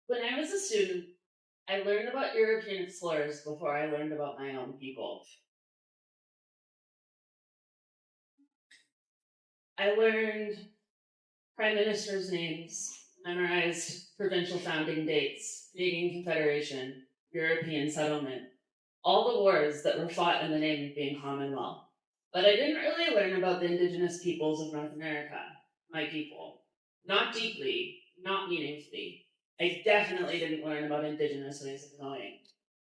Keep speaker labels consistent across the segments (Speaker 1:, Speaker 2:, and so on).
Speaker 1: When I was a student, I learned about European explorers before I learned about my own people. I learned prime ministers' names, memorized provincial founding dates, Canadian Confederation, European settlement, all the wars that were fought in the name of being Commonwealth. But I didn't really learn about the indigenous peoples of North America, my people. Not deeply, not meaningfully. I definitely didn't learn about indigenous ways of knowing.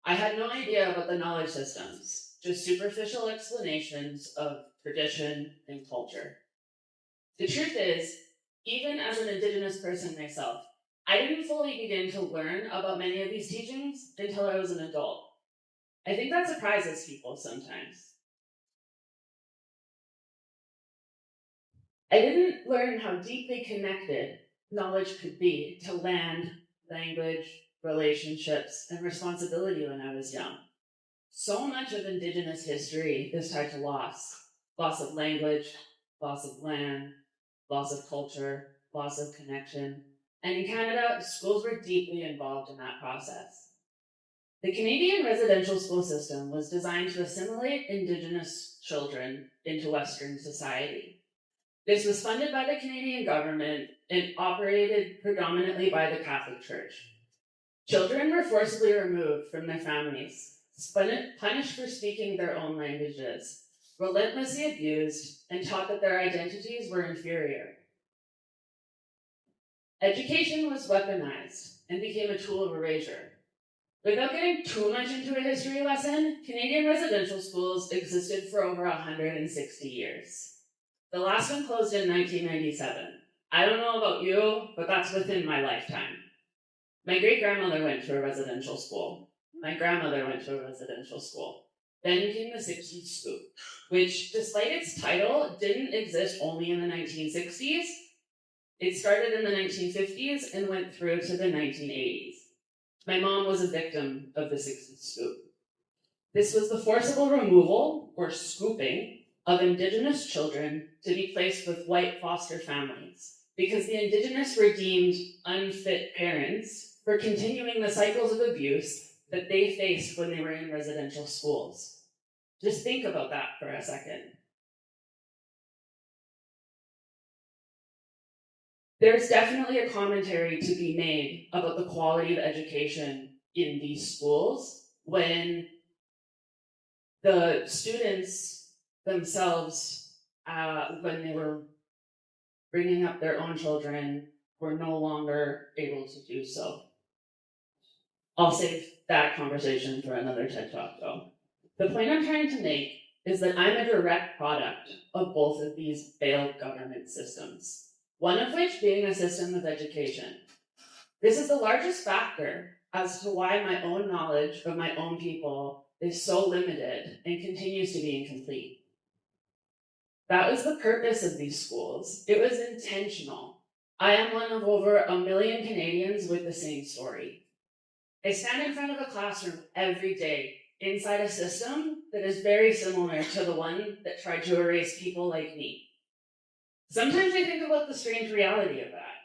Speaker 1: I had no idea about the knowledge systems, just superficial explanations of tradition and culture. The truth is, even as an Indigenous person myself, I didn't fully begin to learn about many of these teachings until I was an adult. I think that surprises people sometimes. I didn't learn how deeply connected knowledge could be to land, language, relationships, and responsibility when I was young. So much of Indigenous history is tied to loss of language, loss of land, loss of culture, loss of connection. And in Canada, schools were deeply involved in that process. The Canadian residential school system was designed to assimilate Indigenous children into Western society. This was funded by the Canadian government and operated predominantly by the Catholic Church. Children were forcibly removed from their families, punished for speaking their own languages, relentlessly abused, and taught that their identities were inferior. Education was weaponized and became a tool of erasure. Without getting too much into a history lesson, Canadian residential schools existed for over 160 years. The last one closed in 1997. I don't know about you, but that's within my lifetime. My great grandmother went to a residential school. My grandmother went to a residential school. Then came the 60s scoop, which, despite its title, didn't exist only in the 1960s. It started in the 1950s and went through to the 1980s. My mom was a victim of the 60s scoop. This was the forcible removal, or scooping, of Indigenous children to be placed with white foster families because the Indigenous were deemed unfit parents for continuing the cycles of abuse that they faced when they were in residential schools. Just think about that for a second. There's definitely a commentary to be made about the quality of education in these schools when the students themselves, when they were bringing up their own children, were no longer able to do so. I'll save that conversation for another TED Talk, though. The point I'm trying to make is that I'm a direct product of both of these failed government systems, one of which being a system of education. This is the largest factor as to why my own knowledge of my own people is so limited and continues to be incomplete. That was the purpose of these schools. It was intentional. I am one of over 1 million Canadians with the same story. I stand in front of a classroom every day inside a system that is very similar to the one that tried to erase people like me. Sometimes I think about the strange reality of that.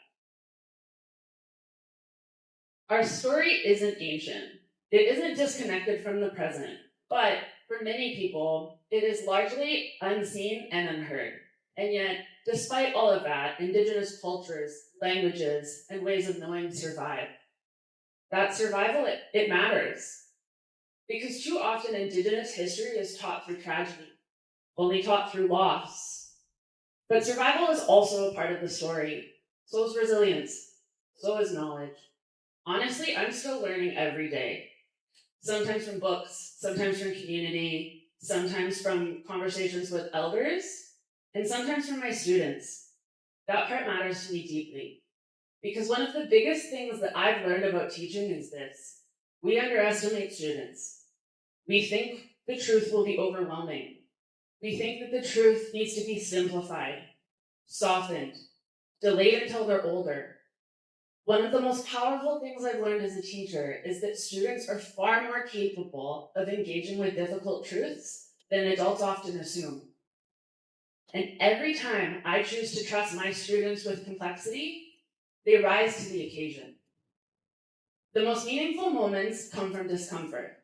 Speaker 1: Our story isn't ancient. It isn't disconnected from the present, but for many people, it is largely unseen and unheard. And yet, despite all of that, Indigenous cultures, languages, and ways of knowing survive. That survival, it matters. Because too often Indigenous history is taught through tragedy, only taught through loss. But survival is also a part of the story. So is resilience. So is knowledge. Honestly, I'm still learning every day. Sometimes from books, sometimes from community, sometimes from conversations with elders, and sometimes from my students. That part matters to me deeply. Because one of the biggest things that I've learned about teaching is this: we underestimate students. We think the truth will be overwhelming. We think that the truth needs to be simplified, softened, delayed until they're older. One of the most powerful things I've learned as a teacher is that students are far more capable of engaging with difficult truths than adults often assume. And every time I choose to trust my students with complexity, they rise to the occasion. The most meaningful moments come from discomfort.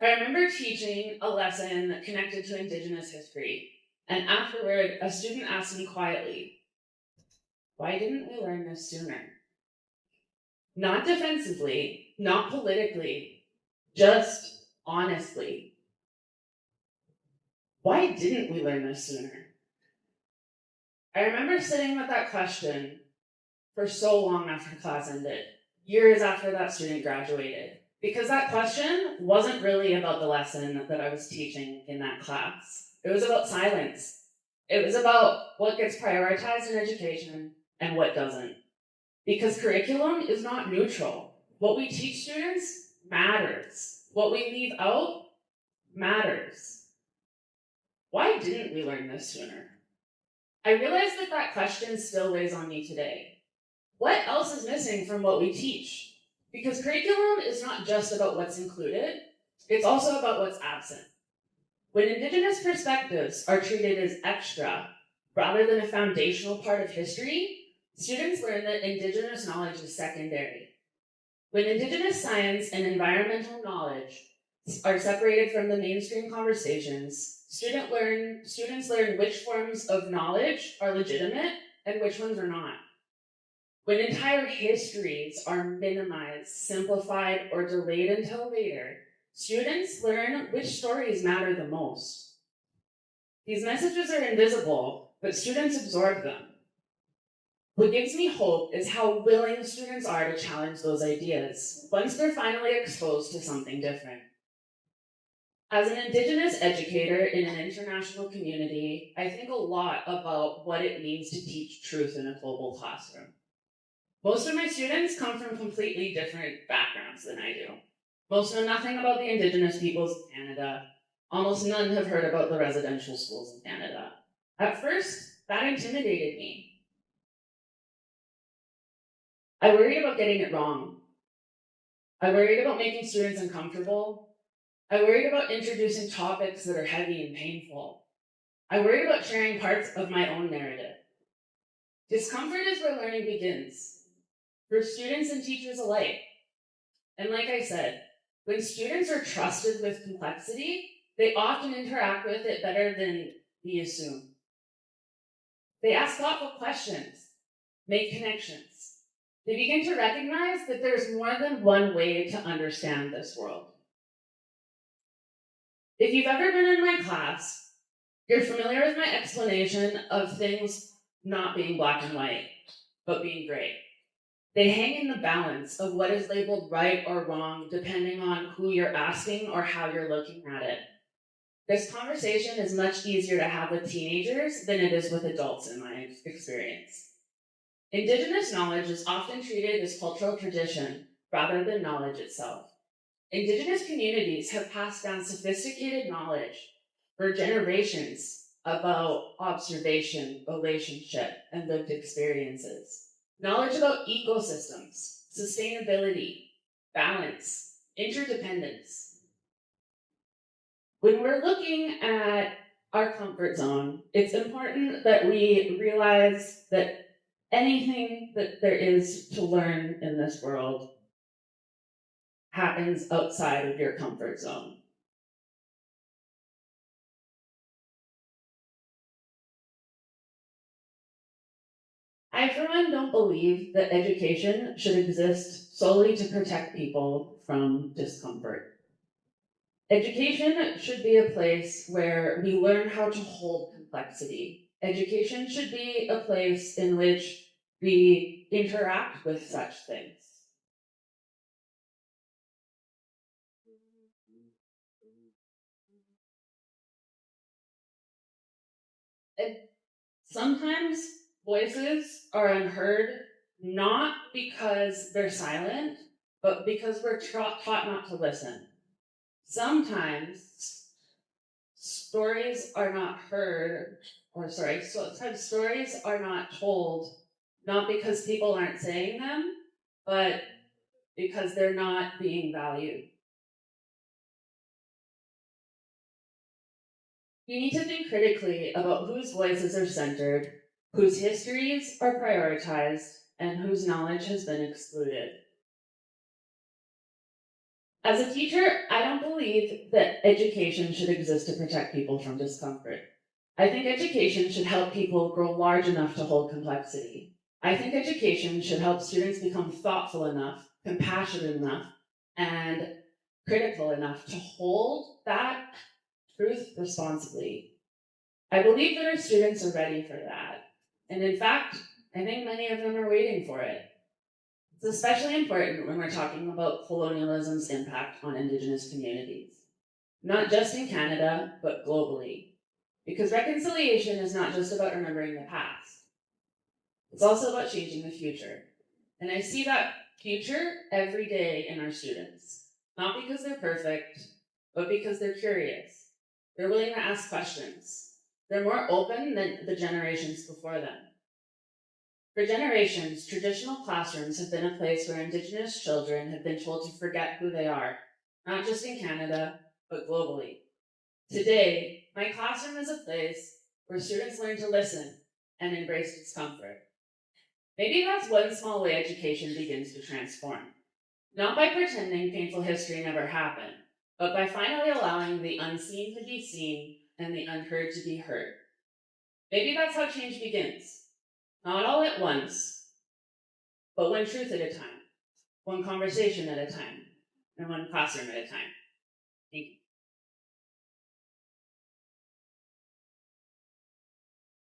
Speaker 1: I remember teaching a lesson connected to Indigenous history, and afterward, a student asked me quietly, "Why didn't we learn this sooner?" Not defensively, not politically, just honestly. Why didn't we learn this sooner? I remember sitting with that question for so long after class ended, years after that student graduated, because that question wasn't really about the lesson that I was teaching in that class. It was about silence. It was about what gets prioritized in education and what doesn't. Because curriculum is not neutral. What we teach students matters. What we leave out matters. Why didn't we learn this sooner? I realize that question still weighs on me today. What else is missing from what we teach? Because curriculum is not just about what's included, it's also about what's absent. When Indigenous perspectives are treated as extra, rather than a foundational part of history, students learn that Indigenous knowledge is secondary. When Indigenous science and environmental knowledge are separated from the mainstream conversations, students learn which forms of knowledge are legitimate and which ones are not. When entire histories are minimized, simplified, or delayed until later, students learn which stories matter the most. These messages are invisible, but students absorb them. What gives me hope is how willing students are to challenge those ideas once they're finally exposed to something different. As an Indigenous educator in an international community, I think a lot about what it means to teach truth in a global classroom. Most of my students come from completely different backgrounds than I do. Most know nothing about the Indigenous peoples of Canada. Almost none have heard about the residential schools in Canada. At first, that intimidated me. I worried about getting it wrong. I worried about making students uncomfortable. I worried about introducing topics that are heavy and painful. I worried about sharing parts of my own narrative. Discomfort is where learning begins, for students and teachers alike. And like I said, when students are trusted with complexity, they often interact with it better than we assume. They ask thoughtful questions, make connections. They begin to recognize that there's more than one way to understand this world. If you've ever been in my class, you're familiar with my explanation of things not being black and white, but being gray. They hang in the balance of what is labeled right or wrong depending on who you're asking or how you're looking at it. This conversation is much easier to have with teenagers than it is with adults in my experience. Indigenous knowledge is often treated as cultural tradition rather than knowledge itself. Indigenous communities have passed down sophisticated knowledge for generations about observation, relationship, and lived experiences. Knowledge about ecosystems, sustainability, balance, interdependence. When we're looking at our comfort zone, it's important that we realize that anything that there is to learn in this world happens outside of your comfort zone. I, for one, don't believe that education should exist solely to protect people from discomfort. Education should be a place where we learn how to hold complexity. Education should be a place in which we interact with such things. And sometimes voices are unheard not because they're silent, but because we're taught not to listen. Sometimes stories are not heard, sometimes stories are not told, not because people aren't saying them, but because they're not being valued. You need to think critically about whose voices are centered, whose histories are prioritized, and whose knowledge has been excluded. As a teacher, I don't believe that education should exist to protect people from discomfort. I think education should help people grow large enough to hold complexity. I think education should help students become thoughtful enough, compassionate enough, and critical enough to hold that truth responsibly. I believe that our students are ready for that. And in fact, I think many of them are waiting for it. It's especially important when we're talking about colonialism's impact on Indigenous communities, not just in Canada, but globally. Because reconciliation is not just about remembering the past, it's also about changing the future. And I see that future every day in our students, not because they're perfect, but because they're curious. They're willing to ask questions. They're more open than the generations before them. For generations, traditional classrooms have been a place where Indigenous children have been told to forget who they are, not just in Canada, but globally. Today, my classroom is a place where students learn to listen and embrace discomfort. Maybe that's one small way education begins to transform. Not by pretending painful history never happened, but by finally allowing the unseen to be seen and the unheard to be heard. Maybe that's how change begins. Not all at once, but one truth at a time, one conversation at a time, and one classroom at a time. Thank you.